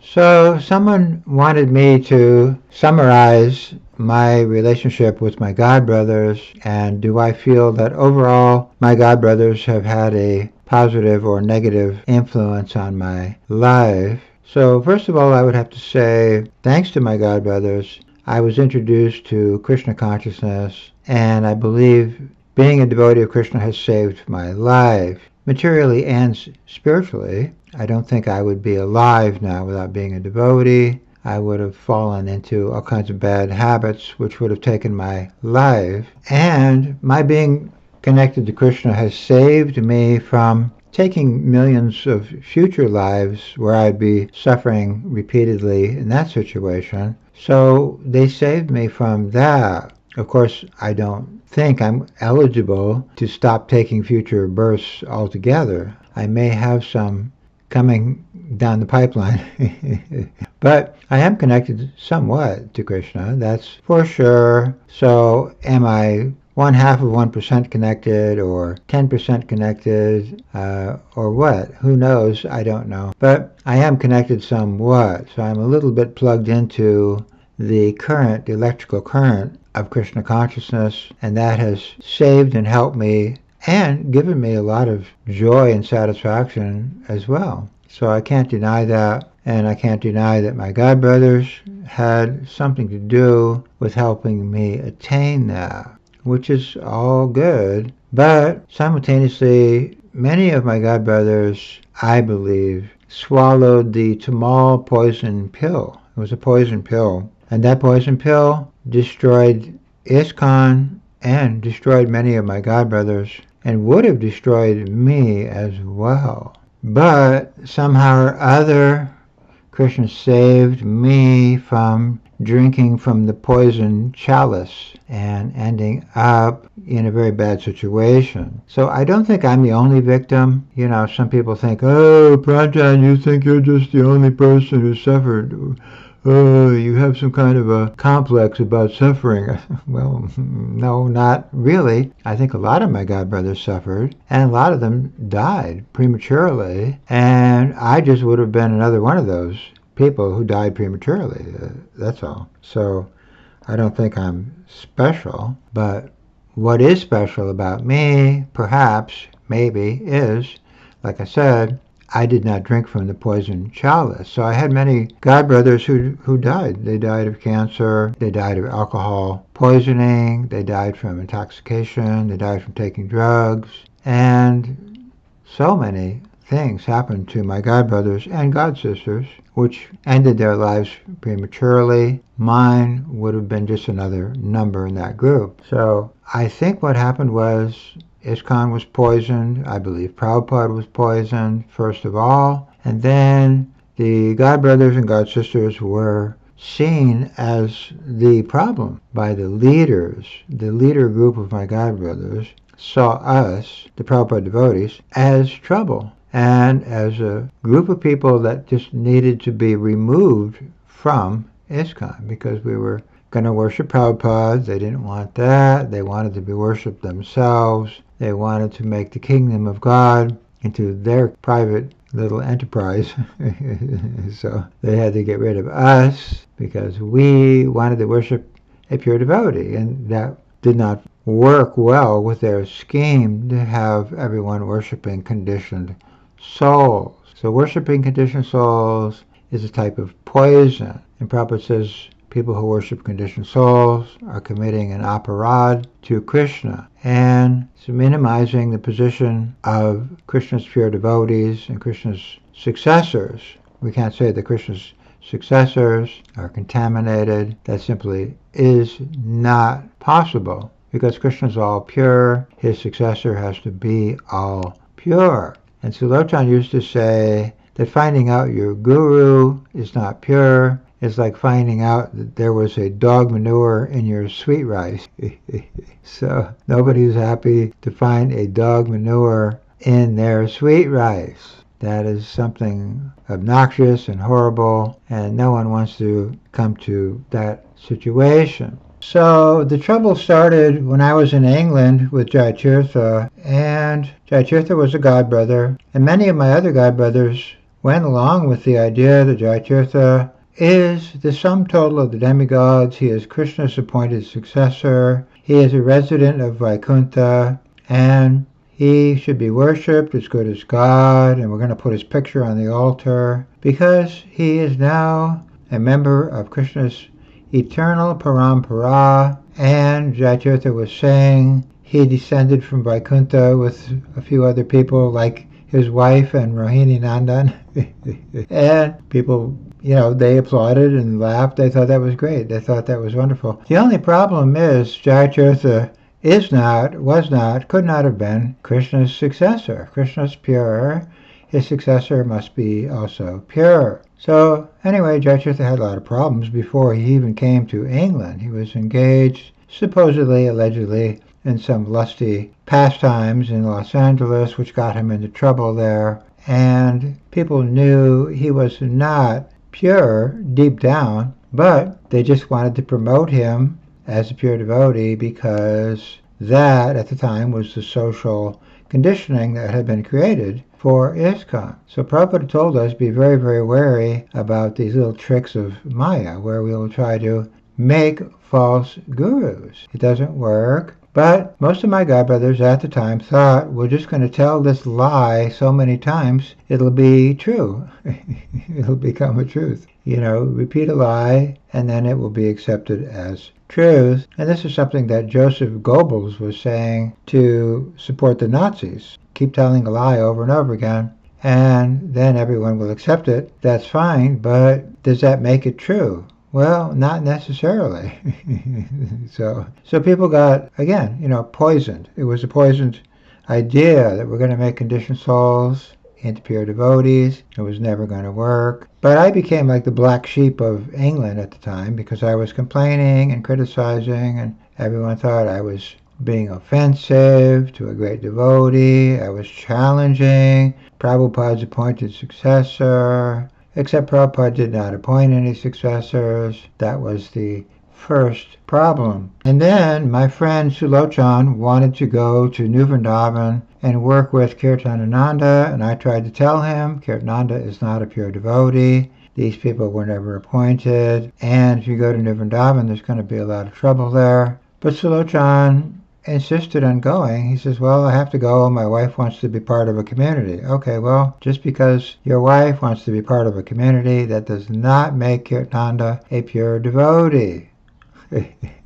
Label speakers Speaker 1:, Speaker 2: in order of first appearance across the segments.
Speaker 1: So someone wanted me to summarize my relationship with my God brothers, and do I feel that overall my God brothers have had a positive or negative influence on my life. So first of all, I would have to say, thanks to my God brothers, I was introduced to Krishna consciousness, and I believe being a devotee of Krishna has saved my life, materially and spiritually. I don't think I would be alive now without being a devotee. I would have fallen into all kinds of bad habits which would have taken my life. And my being connected to Krishna has saved me from taking millions of future lives where I'd be suffering repeatedly in that situation. So they saved me from that. Of course, I don't think I'm eligible to stop taking future births altogether. I may have some coming down the pipeline. But I am connected somewhat to Krishna, that's for sure. So am I 1/2 of 1% connected, or 10% connected, or what? Who knows? I don't know. But I am connected somewhat. So I'm a little bit plugged into the current, the electrical current of Krishna consciousness, and that has saved and helped me and given me a lot of joy and satisfaction as well. So I can't deny that, and I can't deny that my God brothers had something to do with helping me attain that, which is all good. But simultaneously, many of my God brothers, I believe, swallowed the Tamal poison pill. It was a poison pill, and that poison pill destroyed ISKCON and destroyed many of my God brothers, and would have destroyed me as well. But somehow or other, Krishna saved me from drinking from the poison chalice and ending up in a very bad situation. So I don't think I'm the only victim. You know, some people think, oh, Pranjan, you think you're just the only person who suffered. Oh, you have some kind of a complex about suffering. Well, no, not really. I think a lot of my God brothers suffered, and a lot of them died prematurely, and I just would have been another one of those people who died prematurely. That's all. So I don't think I'm special, but what is special about me, perhaps, maybe, is, like I said, I did not drink from the poison chalice. So I had many God brothers who died. They died of cancer, they died of alcohol poisoning, they died from intoxication, they died from taking drugs, and so many things happened to my God brothers and God sisters, which ended their lives prematurely. Mine would have been just another number in that group. So I think what happened was ISKCON was poisoned. I believe Prabhupada was poisoned, first of all. And then the God brothers and God sisters were seen as the problem by the leaders. The leader group of my God brothers saw us, the Prabhupada devotees, as trouble, and as a group of people that just needed to be removed from ISKCON, because we were going to worship Prabhupada. They didn't want that. They wanted to be worshipped themselves. They wanted to make the kingdom of God into their private little enterprise. So they had to get rid of us because we wanted to worship a pure devotee, and that did not work well with their scheme to have everyone worshiping conditioned souls. So worshiping conditioned souls is a type of poison. And Prabhupada says people who worship conditioned souls are committing an aparad to Krishna, and it's minimizing the position of Krishna's pure devotees and Krishna's successors. We can't say that Krishna's successors are contaminated. That simply is not possible, because Krishna's all pure. His successor has to be all pure. And Sulochan used to say that finding out your guru is not pure is like finding out that there was a dog manure in your sweet rice. So nobody's happy to find a dog manure in their sweet rice. That is something obnoxious and horrible, and no one wants to come to that situation. So the trouble started when I was in England with Jaitirtha, and Jaitirtha was a god brother, and many of my other god brothers went along with the idea that Jaitirtha is the sum total of the demigods. He is Krishna's appointed successor. He is a resident of Vaikuntha, and he should be worshipped as good as God, and we're going to put his picture on the altar because he is now a member of Krishna's eternal parampara. And Jaitirtha was saying he descended from Vaikuntha with a few other people, like his wife and Rohini Nandan. And people, they applauded and laughed. They thought that was great. They thought that was wonderful. The only problem is Jaitirtha could not have been Krishna's successor. Krishna's pure. His successor must be also pure. So anyway, Jaitirtha had a lot of problems before he even came to England. He was engaged, supposedly, allegedly, in some lusty pastimes in Los Angeles, which got him into trouble there. And people knew he was not pure deep down, but they just wanted to promote him as a pure devotee because that, at the time, was the social conditioning that had been created for ISKCON. So Prabhupada told us be very, very wary about these little tricks of Maya, where we will try to make false gurus. It doesn't work. But most of my godbrothers at the time thought, we're just going to tell this lie so many times, it'll be true. It'll become a truth. Repeat a lie, and then it will be accepted as truth. And this is something that Joseph Goebbels was saying to support the Nazis. Keep telling a lie over and over again, and then everyone will accept it. That's fine, but does that make it true? Well, not necessarily. So people got, again, poisoned. It was a poisoned idea that we're going to make conditioned souls into pure devotees. It was never going to work. But I became like the black sheep of England at the time because I was complaining and criticizing, and everyone thought I was being offensive to a great devotee. I was challenging Prabhupada's appointed successor. Except Prabhupada did not appoint any successors. That was the first problem. And then my friend Sulochan wanted to go to New Vrindavan and work with Kirtanananda, and I tried to tell him Kirtanananda is not a pure devotee. These people were never appointed, and if you go to New Vrindavan, there's going to be a lot of trouble there. But Sulochan insisted on going. He says, well, I have to go. My wife wants to be part of a community. Okay, well, just because your wife wants to be part of a community, that does not make Kirtananda a pure devotee.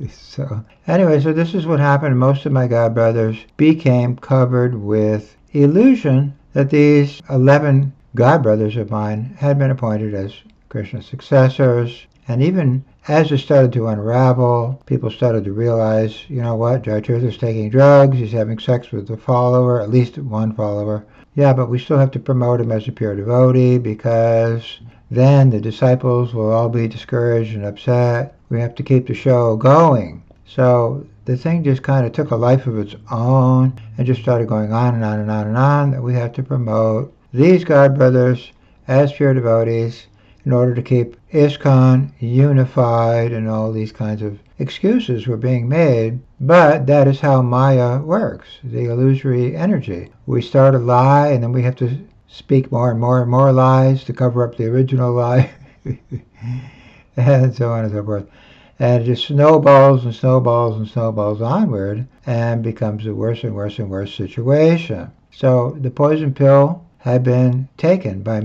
Speaker 1: So this is what happened. Most of my godbrothers became covered with illusion that these 11 godbrothers of mine had been appointed as Krishna's successors. And even as it started to unravel, people started to realize, Jaitirtha's taking drugs, he's having sex with a follower, at least one follower. Yeah, but we still have to promote him as a pure devotee because then the disciples will all be discouraged and upset. We have to keep the show going. So the thing just kind of took a life of its own and just started going on and on and on and on, that we have to promote these godbrothers as pure devotees in order to keep ISKCON unified, and all these kinds of excuses were being made. But that is how Maya works, the illusory energy. We start a lie, and then we have to speak more and more and more lies to cover up the original lie, and so on and so forth. And it just snowballs and snowballs and snowballs onward and becomes a worse and worse and worse situation. So the poison pill had been taken by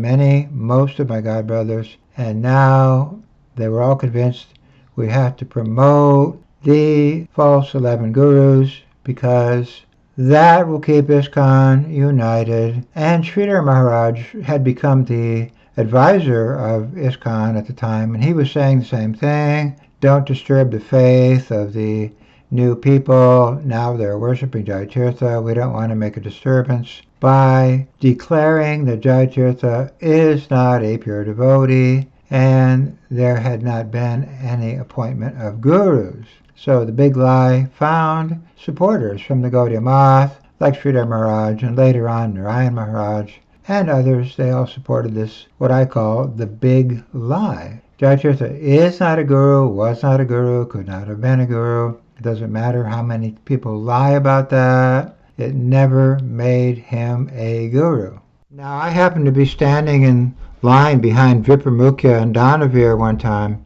Speaker 1: most of my godbrothers, and now they were all convinced we have to promote the false 11 gurus because that will keep ISKCON united. And Sridhar Maharaj had become the advisor of ISKCON at the time, and he was saying the same thing. Don't disturb the faith of the new people. Now they're worshiping Jaitirtha. We don't want to make a disturbance by declaring that Jaitirtha is not a pure devotee, and there had not been any appointment of gurus. So the big lie found supporters from the Gaudiya Math, like Sridhar Maharaj, and later on Narayan Maharaj, and others. They all supported this, what I call the big lie. Jaitirtha is not a guru, was not a guru, could not have been a guru. It doesn't matter how many people lie about that. It never made him a guru. Now, I happened to be standing in line behind Vipramukhya and Danavir one time,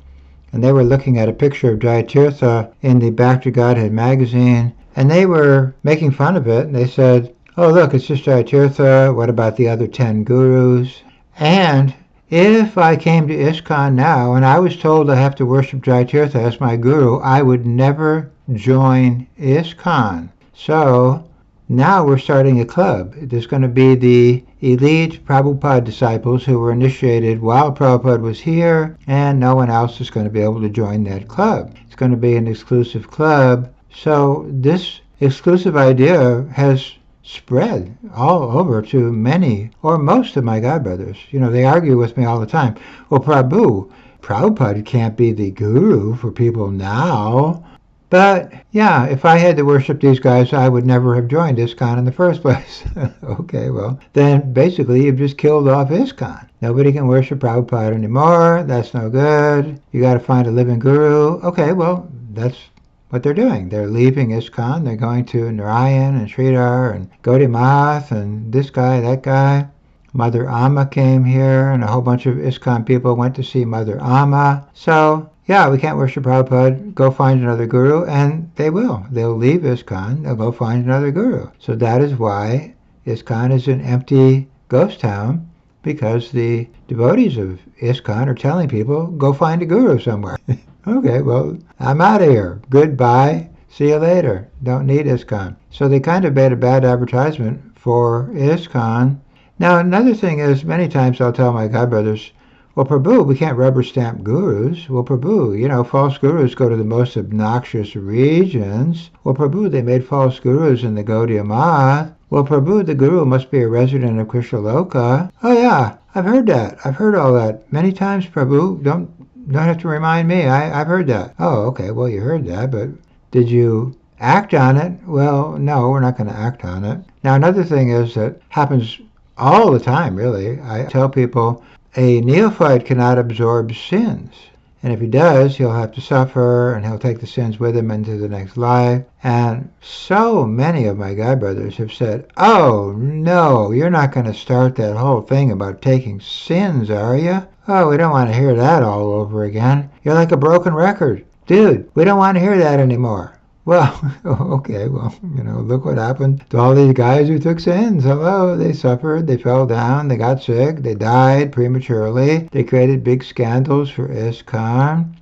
Speaker 1: and they were looking at a picture of Jayatirtha in the Back to Godhead magazine, and they were making fun of it, and they said, oh, look, it's just Jayatirtha. What about the other 10 gurus? And if I came to ISKCON now and I was told I have to worship Jayatirtha as my guru, I would never join ISKCON. So now we're starting a club. There's going to be the elite Prabhupada disciples who were initiated while Prabhupada was here, and no one else is going to be able to join that club. It's going to be an exclusive club. So this exclusive idea has spread all over to many or most of my godbrothers. You know, they argue with me all the time. Well, Prabhupada can't be the guru for people now. But, yeah, if I had to worship these guys, I would never have joined ISKCON in the first place. Okay, well, then basically you've just killed off ISKCON. Nobody can worship Prabhupada anymore. That's no good. You got to find a living guru. Okay, well, that's what they're doing. They're leaving ISKCON. They're going to Narayan and Sridhar and Gaudiya Math and this guy, that guy. Mother Amma came here, and a whole bunch of ISKCON people went to see Mother Amma. So, yeah, we can't worship Prabhupada. Go find another guru, and they will. They'll leave ISKCON. They'll go find another guru. So that is why ISKCON is an empty ghost town, because the devotees of ISKCON are telling people, go find a guru somewhere. Okay, well, I'm out of here. Goodbye. See you later. Don't need ISKCON. So they kind of made a bad advertisement for ISKCON. Now, another thing is, many times I'll tell my godbrothers, well, Prabhu, we can't rubber stamp gurus. Well, Prabhu, you know, false gurus go to the most obnoxious regions. Well, Prabhu, they made false gurus in the Gaudiya Math. Well, Prabhu, the guru must be a resident of Krishna-loka. Oh, yeah, I've heard that. I've heard all that many times, Prabhu. Don't have to remind me. I've heard that. Oh, okay, well, you heard that, but did you act on it? Well, no, we're not going to act on it. Now, another thing is that happens all the time, really. I tell people a neophyte cannot absorb sins. And if he does, he'll have to suffer, and he'll take the sins with him into the next life. And so many of my godbrothers have said, oh, no, you're not going to start that whole thing about taking sins, are you? Oh, we don't want to hear that all over again. You're like a broken record. Dude, we don't want to hear that anymore. Well, okay, well, you know, look what happened to all these guys who took sins. Hello, they suffered, they fell down, they got sick, they died prematurely, they created big scandals for ISKCON,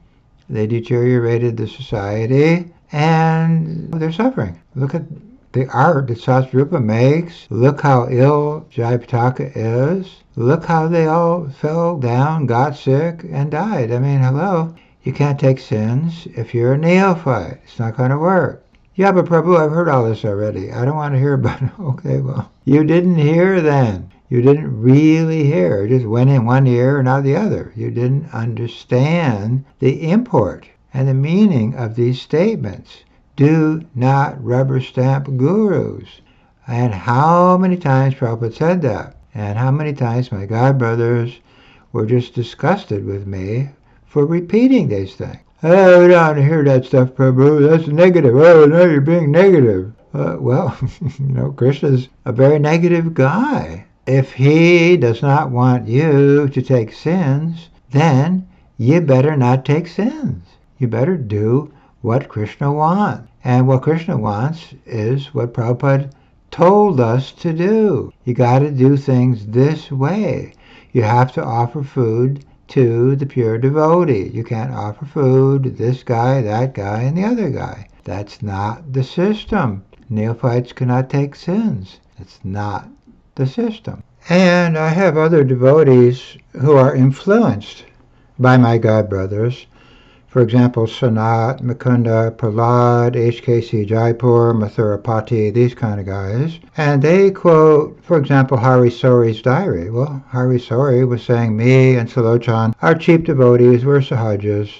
Speaker 1: they deteriorated the society, and they're suffering. Look at the art that Satsrupa makes. Look how ill Jayapataka is. Look how they all fell down, got sick, and died. I mean, hello. You can't take sins if you're a neophyte. It's not going to work. Yeah, but Prabhu, I've heard all this already. I don't want to hear about it. Okay, well, you didn't hear then. You didn't really hear. It just went in one ear and out the other. You didn't understand the import and the meaning of these statements. Do not rubber stamp gurus. And how many times Prabhupada said that? And how many times my godbrothers were just disgusted with me for repeating these things. Oh, we don't want to hear that stuff, Prabhu. That's negative. Oh, no, you're being negative. Well, you know, Krishna's a very negative guy. If he does not want you to take sins, then you better not take sins. You better do what Krishna wants. And what Krishna wants is what Prabhupada told us to do. You got to do things this way. You have to offer food to the pure devotee. You can't offer food to this guy, that guy, and the other guy. That's not the system. Neophytes cannot take sins. It's not the system. And I have other devotees who are influenced by my godbrothers. For example, Sanat, Mukunda, Prahlad, ISKCON Jaipur, Mathurapati, these kind of guys. And they quote, for example, Hari Sori's diary. Well, Hari Sori was saying me and Salochan are cheap devotees, we're sahajas.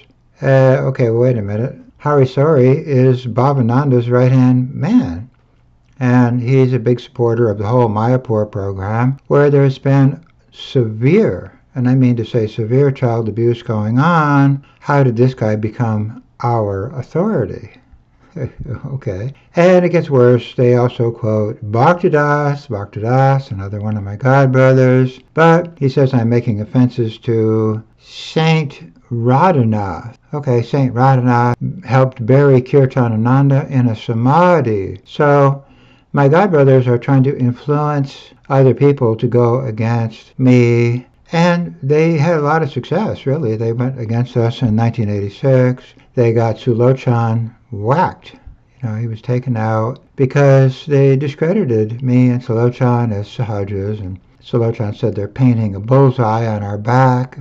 Speaker 1: Okay, wait a minute. Hari Sori is Bhavananda's right-hand man. And he's a big supporter of the whole Mayapur program, where there's been severe, and I mean to say severe, child abuse going on. How did this guy become our authority? Okay. And it gets worse. They also quote Bhaktidas, another one of my godbrothers. But he says I'm making offenses to Saint Radhanath. Okay, Saint Radhanath helped bury Kirtanananda in a samadhi. So my godbrothers are trying to influence other people to go against me. And they had a lot of success, really. They went against us in 1986. They got Sulochan whacked. He was taken out because they discredited me and Sulochan as Sahajas. And Sulochan said they're painting a bullseye on our back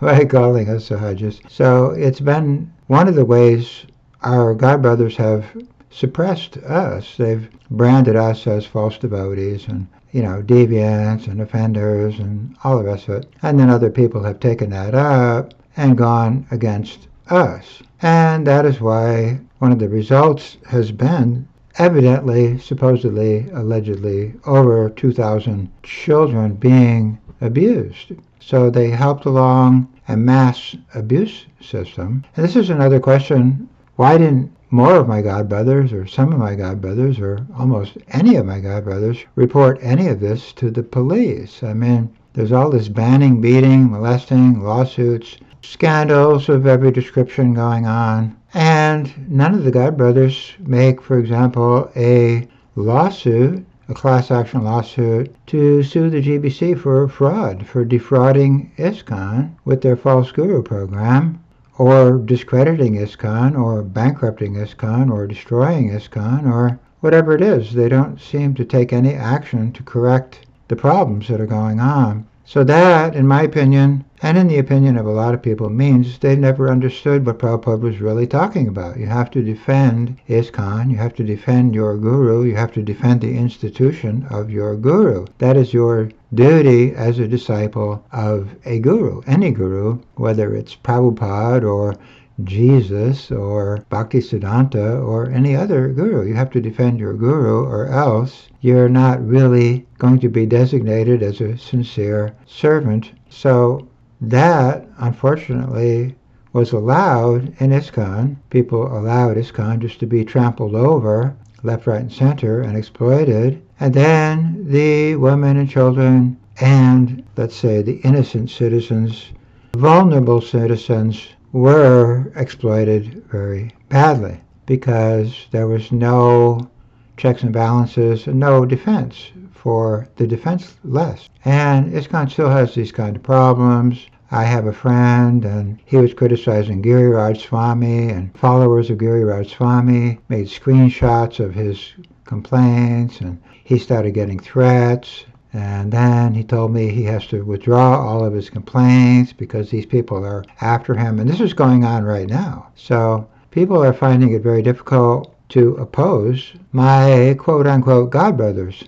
Speaker 1: by calling us Sahajas. So it's been one of the ways our godbrothers have suppressed us. They've branded us as false devotees and deviants and offenders and all the rest of it. And then other people have taken that up and gone against us. And that is why one of the results has been evidently, supposedly, allegedly, over 2,000 children being abused. So they helped along a mass abuse system. And this is another question. Why didn't more of my godbrothers, or some of my godbrothers, or almost any of my godbrothers, report any of this to the police? I mean, there's all this banning, beating, molesting, lawsuits, scandals of every description going on. And none of the godbrothers make, for example, a lawsuit, a class action lawsuit, to sue the GBC for fraud, for defrauding ISKCON with their false guru program, or discrediting ISKCON, or bankrupting ISKCON, or destroying ISKCON, or whatever it is. They don't seem to take any action to correct the problems that are going on. So that, in my opinion, and in the opinion of a lot of people, means they never understood what Prabhupada was really talking about. You have to defend ISKCON, you have to defend your guru, you have to defend the institution of your guru. That is your duty as a disciple of a guru, any guru, whether it's Prabhupada or Jesus or Bhaktisiddhanta or any other guru. You have to defend your guru, or else you're not really going to be designated as a sincere servant. So that, unfortunately, was allowed in ISKCON. People allowed ISKCON just to be trampled over, left, right, and center, and exploited. And then the women and children and, let's say, the innocent citizens, vulnerable citizens, were exploited very badly because there was no checks and balances and no defense for the defenseless. And ISKCON still has these kind of problems. I have a friend, and he was criticizing Giriraj Swami, and followers of Giriraj Swami made screenshots of his complaints, and he started getting threats. And then he told me he has to withdraw all of his complaints because these people are after him. And this is going on right now. So people are finding it very difficult to oppose my quote-unquote godbrothers.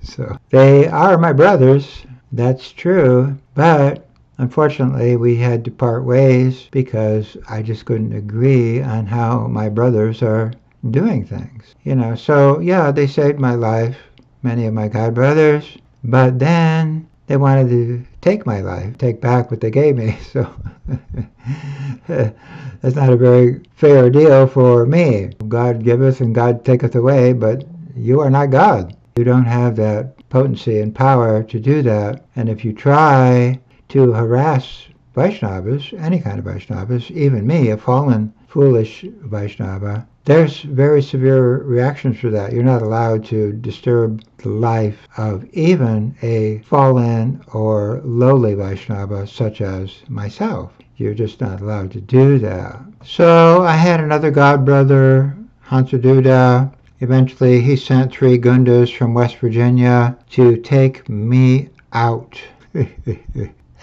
Speaker 1: So they are my brothers, that's true. But unfortunately, we had to part ways because I just couldn't agree on how my brothers are doing things. So yeah, they saved my life, many of my godbrothers, but then they wanted to take my life, take back what they gave me. So that's not a very fair deal for me. God giveth and God taketh away, but you are not God. You don't have that potency and power to do that. And if you try to harass Vaishnavas, any kind of Vaishnavas, even me, a fallen, foolish Vaishnava, there's very severe reactions for that. You're not allowed to disturb the life of even a fallen or lowly Vaishnava such as myself. You're just not allowed to do that. So I had another godbrother, Hansaduda. Eventually he sent 3 gundas from West Virginia to take me out.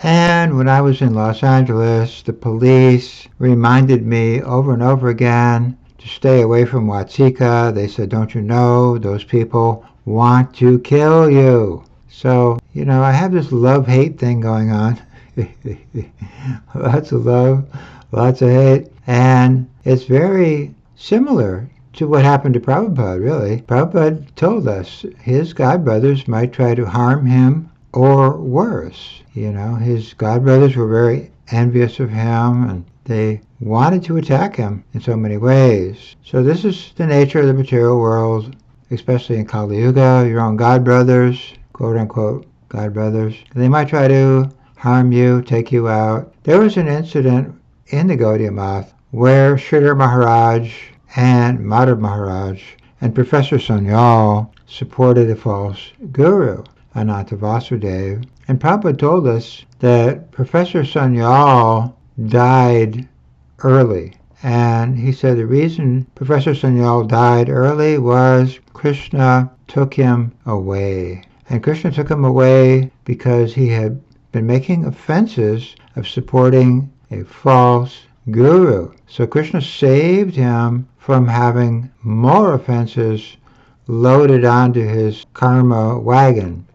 Speaker 1: And when I was in Los Angeles, the police reminded me over and over again to stay away from Watsika. They said, don't you know, those people want to kill you. So, I have this love-hate thing going on. Lots of love, lots of hate. And it's very similar to what happened to Prabhupada, really. Prabhupada told us his godbrothers might try to harm him or worse. His godbrothers were very envious of him, and They wanted to attack him in so many ways. So this is the nature of the material world, especially in Kali Yuga, your own god brothers, quote unquote god brothers. They might try to harm you, take you out. There was an incident in the Gaudiya Math where Sridhar Maharaj and Madhav Maharaj and Professor Sanyal supported a false guru, Ananta Vasudev. And Prabhupada told us that Professor Sanyal died early. And he said the reason Professor Sanyal died early was Krishna took him away. And Krishna took him away because he had been making offenses of supporting a false guru. So Krishna saved him from having more offenses loaded onto his karma wagon.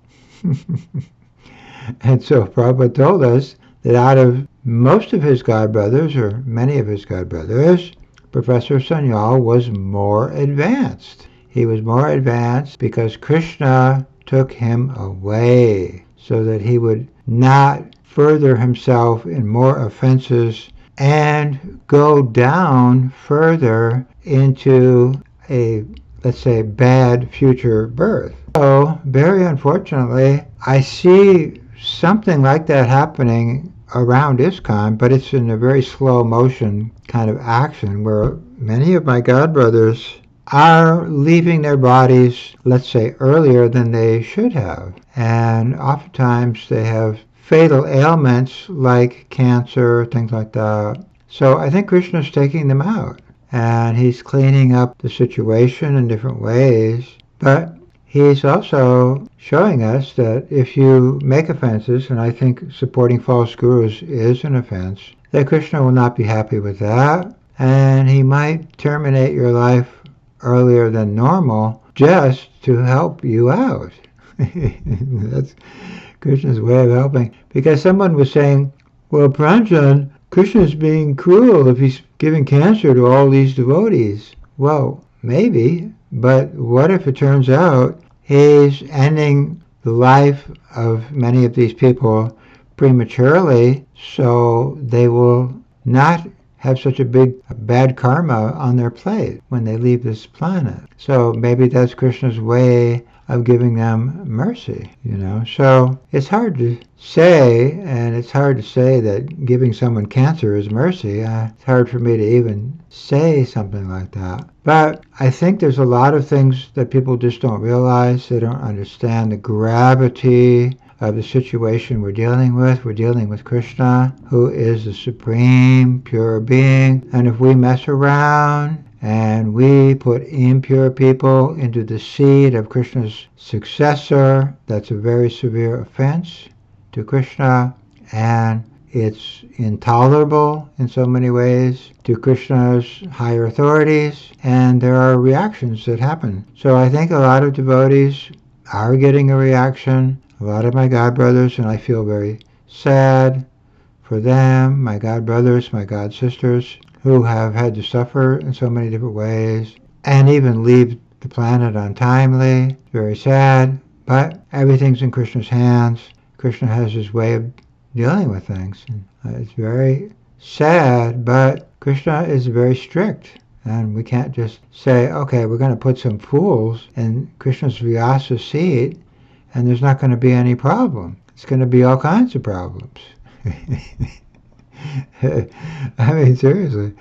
Speaker 1: And so Prabhupada told us that out of most of his godbrothers, or many of his godbrothers, Professor Sanyal was more advanced. He was more advanced because Krishna took him away so that he would not further himself in more offenses and go down further into a, let's say, bad future birth. So, very unfortunately, I see something like that happening around ISKCON, but it's in a very slow motion kind of action where many of my godbrothers are leaving their bodies, let's say, earlier than they should have. And oftentimes they have fatal ailments like cancer, things like that. So I think Krishna's taking them out, and he's cleaning up the situation in different ways. But he's also showing us that if you make offenses, and I think supporting false gurus is an offense, that Krishna will not be happy with that, and he might terminate your life earlier than normal just to help you out. That's Krishna's way of helping. Because someone was saying, well, Pranjan, Krishna's being cruel if he's giving cancer to all these devotees. Well, maybe, but what if it turns out he's ending the life of many of these people prematurely so they will not have such a bad karma on their plate when they leave this planet. So maybe that's Krishna's way of giving them mercy, So it's hard to say, and it's hard to say that giving someone cancer is mercy. It's hard for me to even say something like that. But I think there's a lot of things that people just don't realize. They don't understand the gravity of the situation we're dealing with. We're dealing with Krishna, who is the supreme pure being. And if we mess around and we put impure people into the seed of Krishna's successor, that's a very severe offense to Krishna, and it's intolerable in so many ways to Krishna's higher authorities, and there are reactions that happen. So I think a lot of devotees are getting a reaction, a lot of my godbrothers, and I feel very sad for them, my godbrothers, my godsisters, who have had to suffer in so many different ways and even leave the planet untimely. Very sad, but everything's in Krishna's hands. Krishna has his way of dealing with things. It's very sad, but Krishna is very strict. And we can't just say, okay, we're going to put some fools in Krishna's Vyasa seat and there's not going to be any problem. It's going to be all kinds of problems. I mean, seriously,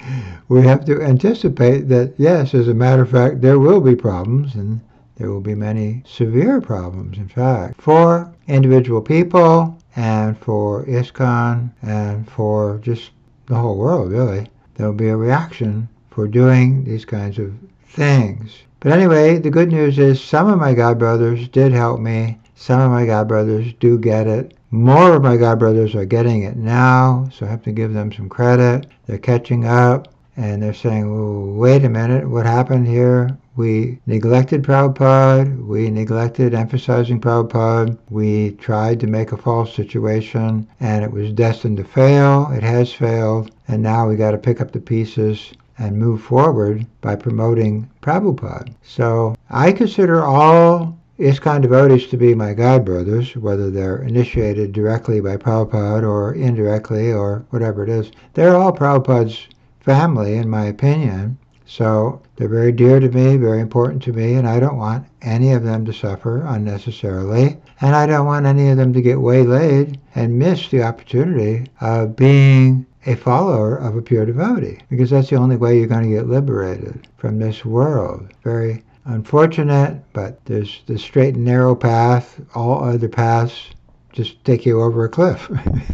Speaker 1: we have to anticipate that, yes, as a matter of fact, there will be problems, and there will be many severe problems, in fact, for individual people and for ISKCON and for just the whole world, really. There will be a reaction for doing these kinds of things. But anyway, the good news is some of my godbrothers did help me. Some of my godbrothers do get it. More of my godbrothers are getting it now, so I have to give them some credit. They're catching up, and they're saying, well, wait a minute, what happened here? We neglected Prabhupada, we neglected emphasizing Prabhupada, we tried to make a false situation, and it was destined to fail. It has failed, and now we got to pick up the pieces and move forward by promoting Prabhupada. So I consider all ISKCON devotees to be my God brothers, whether they're initiated directly by Prabhupada or indirectly or whatever it is. They're all Prabhupada's family, in my opinion. So they're very dear to me, very important to me, and I don't want any of them to suffer unnecessarily. And I don't want any of them to get waylaid and miss the opportunity of being a follower of a pure devotee, because that's the only way you're going to get liberated from this world. Very unfortunate, but there's the straight and narrow path. All other paths just take you over a cliff.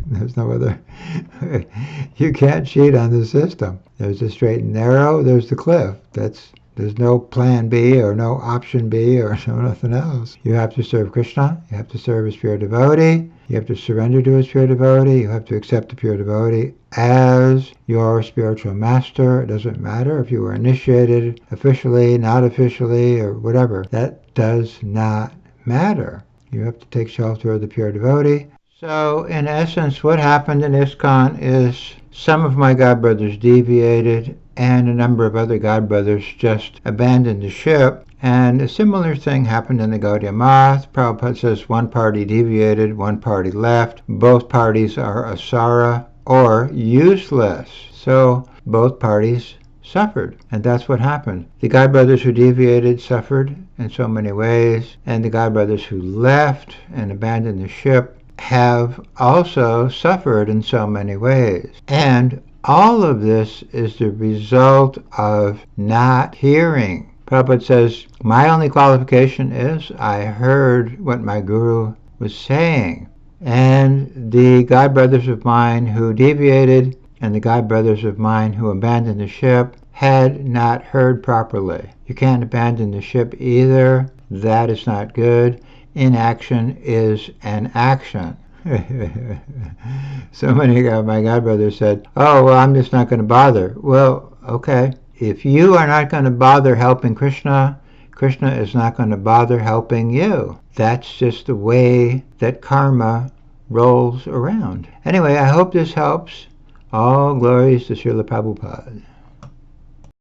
Speaker 1: There's no other. You can't cheat on the system. There's the straight and narrow, there's the cliff. There's no plan B or no option B or no nothing else. You have to serve Krishna. You have to serve as pure devotee. You have to surrender to his pure devotee. You have to accept the pure devotee as your spiritual master. It doesn't matter if you were initiated officially, not officially, or whatever. That does not matter. You have to take shelter of the pure devotee. So, in essence, what happened in ISKCON is some of my godbrothers deviated, and a number of other godbrothers just abandoned the ship. And a similar thing happened in the Gaudiya Math. Prabhupada says one party deviated, one party left. Both parties are asara, or useless. So both parties suffered, and that's what happened. The godbrothers who deviated suffered in so many ways, and the godbrothers who left and abandoned the ship have also suffered in so many ways. And all of this is the result of not hearing. Prabhupada says, my only qualification is I heard what my guru was saying. And the godbrothers of mine who deviated and the godbrothers of mine who abandoned the ship had not heard properly. You can't abandon the ship either. That is not good. Inaction is an action. So many of my godbrothers said, oh, well, I'm just not going to bother. Well, okay. If you are not going to bother helping Krishna, Krishna is not going to bother helping you. That's just the way that karma rolls around. Anyway, I hope this helps. All glories to Srila Prabhupada.